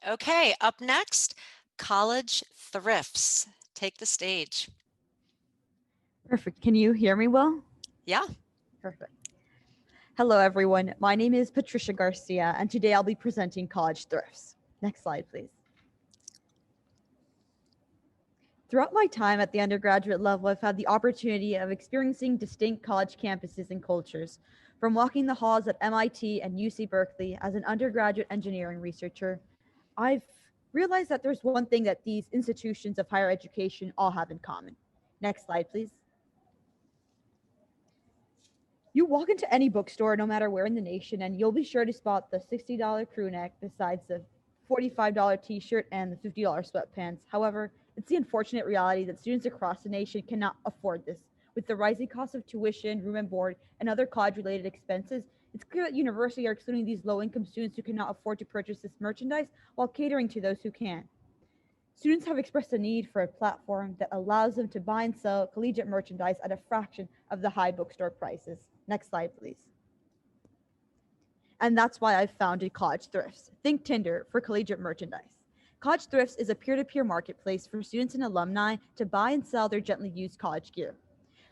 Okay, up next, college thrifts. Take the stage. Perfect. Can you hear me well? Yeah. Perfect. Hello, everyone. My name is Patricia Garcia, and today I'll be presenting college thrifts. Next slide, please. Throughout my time at the undergraduate level, I've had the opportunity of experiencing distinct college campuses and cultures. From walking the halls at MIT and UC Berkeley as an undergraduate engineering researcher, I've realized that there's one thing that these institutions of higher education all have in common. Next slide, please. You walk into any bookstore, no matter where in the nation, and you'll be sure to spot the $60 crew neck besides the $45 t-shirt and the $50 sweatpants. However, it's the unfortunate reality that students across the nation cannot afford this. With the rising cost of tuition, room and board, and other college-related expenses, it's clear that universities are excluding these low-income students who cannot afford to purchase this merchandise while catering to those who can. Students have expressed a need for a platform that allows them to buy and sell collegiate merchandise at a fraction of the high bookstore prices. Next slide, please. And that's why I've founded College Thrifts. Think Tinder for collegiate merchandise. College Thrifts is a peer-to-peer marketplace for students and alumni to buy and sell their gently used college gear.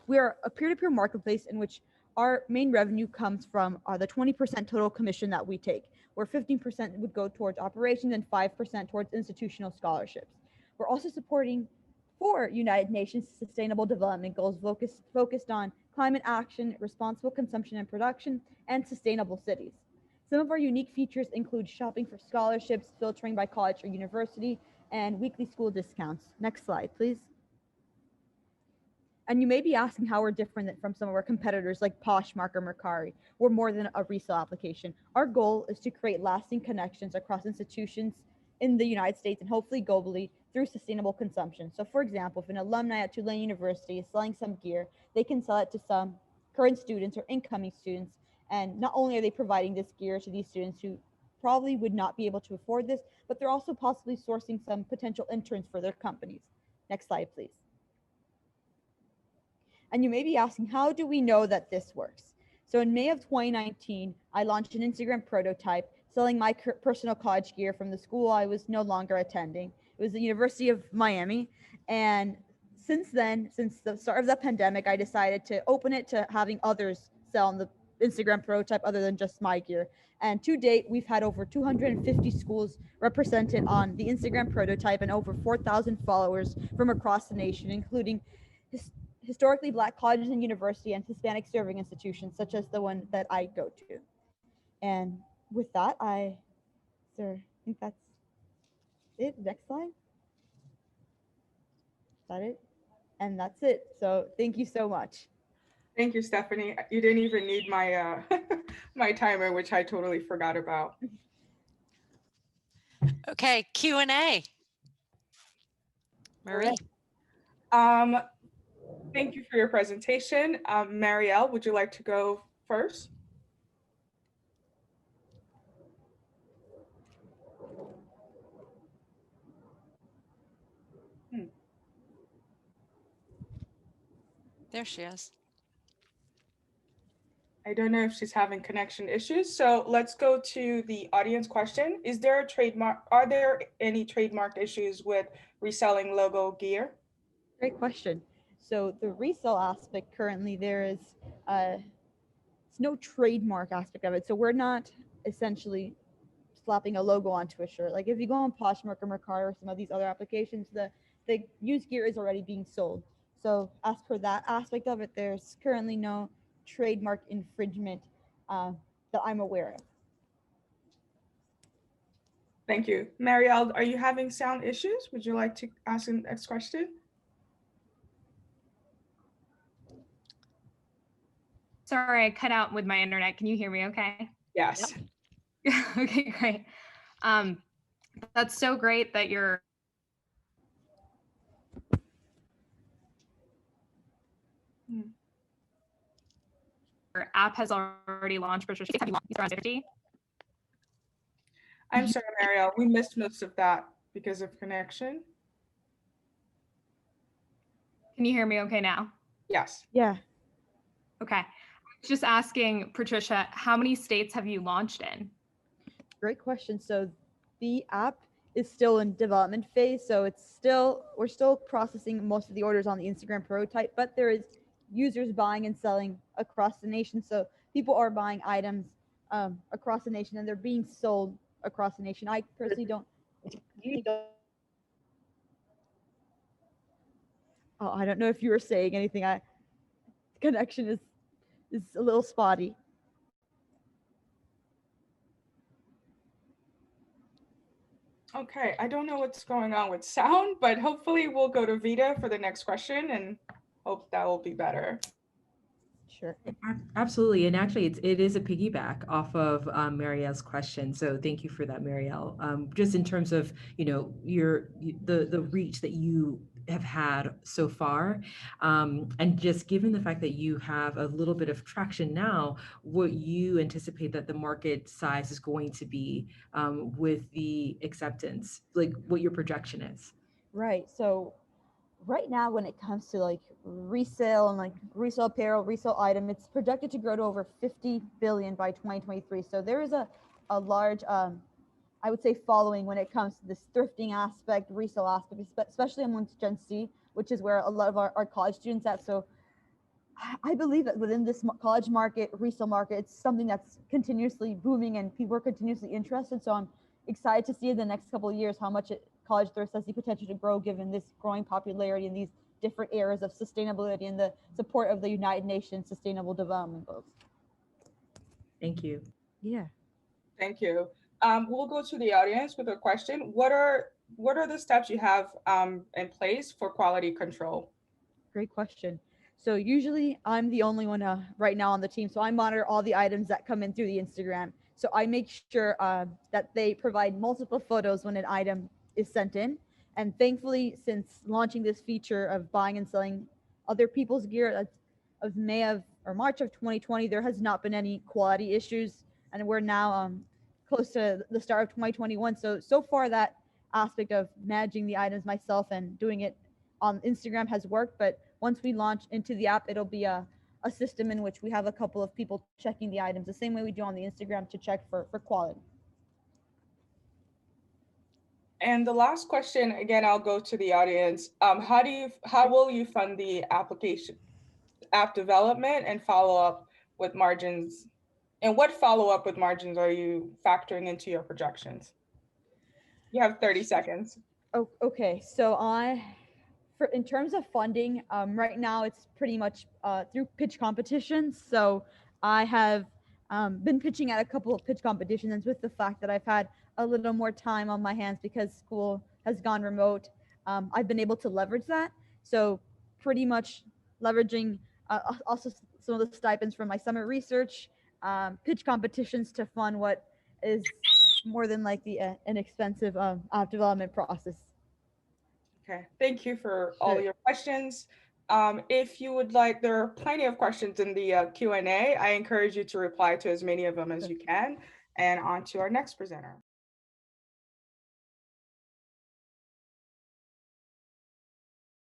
We are a peer-to-peer marketplace in which our main revenue comes from the 20% total commission that we take, where 15% would go towards operations and 5% towards institutional scholarships. We're also supporting 4 United Nations Sustainable Development Goals focused on climate action, responsible consumption and production, and sustainable cities. Some of our unique features include shopping for scholarships, filtering by college or university, and weekly school discounts. Next slide, please. And you may be asking how we're different from some of our competitors like Poshmark or Mercari. We're more than a resale application. Our goal is to create lasting connections across institutions in the United States and hopefully globally through sustainable consumption. So for example, if an alumni at Tulane University is selling some gear, they can sell it to some current students or incoming students. And not only are they providing this gear to these students who probably would not be able to afford this, but they're also possibly sourcing some potential interns for their companies. Next slide, please. And you may be asking, how do we know that this works? So in May of 2019, I launched an Instagram prototype selling my personal college gear from the school I was no longer attending. It was the University of Miami. And since then, since the start of the pandemic, I decided to open it to having others sell on the Instagram prototype other than just my gear. And to date, we've had over 250 schools represented on the Instagram prototype and over 4,000 followers from across the nation, including historically Black colleges and universities and Hispanic serving institutions, such as the one that I go to. And with that, I think that's it. Next slide. Is that it? And that's it. So thank you so much. Thank you, Stephanie. You didn't even need my my timer, which I totally forgot about. Okay, Q&A. Marie. Thank you for your presentation. Marielle, would you like to go first? There she is. I don't know if she's having connection issues. So let's go to the audience question. Is there a trademark? Are there any trademark issues with reselling logo gear? Great question. So the resale aspect currently, there is no trademark aspect of it. So we're not essentially slapping a logo onto a shirt. Like if you go on Poshmark or Mercari or some of these other applications, the used gear is already being sold. So as per that aspect of it, there's currently no trademark infringement that I'm aware of. Thank you. Marielle, are you having sound issues? Would you like to ask the next question? Sorry, I cut out with my internet. Can you hear me okay? Yes. Yep. Okay, great. That's so great that your app has already launched. Patricia, have you launched around 50? I'm sorry, Marielle, we missed most of that because of connection. Can you hear me okay now? Yes. Yeah. Okay. Just asking, Patricia, how many states have you launched in? Great question. So the app is still in development phase, so we're still processing most of the orders on the Instagram prototype, but there is users buying and selling across the nation. So people are buying items across the nation, and they're being sold across the nation. I personally don't. Oh, I don't know if you were saying anything. Connection is a little spotty. Okay, I don't know what's going on with sound, but hopefully we'll go to Vida for the next question and hope that will be better. Sure. Absolutely. And actually, it is a piggyback off of Marielle's question. So thank you for that, Marielle. Just in terms of, the reach that you have had so far, and just given the fact that you have a little bit of traction now, what you anticipate that the market size is going to be with the acceptance, like what your projection is. Right. So right now, when it comes to like resale and like resale apparel, resale item, it's projected to grow to over 50 billion by 2023. So there is a large, I would say, following when it comes to this thrifting aspect, resale aspect, especially amongst Gen Z, which is where a lot of our college students at. So I believe that within this college market, resale market, it's something that's continuously booming and people are continuously interested. So I'm excited to see in the next couple of years how much college thrift has the potential to grow given this growing popularity in these different areas of sustainability and the support of the United Nations Sustainable Development Goals. Thank you. Yeah. Thank you. We'll go to the audience with a question. What are the steps you have in place for quality control? Great question. So usually I'm the only one right now on the team. So I monitor all the items that come in through the Instagram. So I make sure that they provide multiple photos when an item is sent in. And thankfully, since launching this feature of buying and selling other people's gear of March of 2020, there has not been any quality issues. And we're now close to the start of 2021. So far that aspect of managing the items myself and doing it on Instagram has worked. But once we launch into the app, it'll be a system in which we have a couple of people checking the items the same way we do on the Instagram to check for quality. And the last question, again, I'll go to the audience. How will you fund the app development and follow up with margins? And what follow up with margins are you factoring into your projections? You have 30 seconds. Oh, okay. So in terms of funding, right now it's pretty much through pitch competitions. So I have been pitching at a couple of pitch competitions, and with the fact that I've had a little more time on my hands because school has gone remote, I've been able to leverage that. So pretty much leveraging also some of the stipends from my summer research, pitch competitions to fund what is more than likely an expensive app development process. Okay, thank you for all your questions. If you would like, there are plenty of questions in the Q&A. I encourage you to reply to as many of them as you can. And on to our next presenter.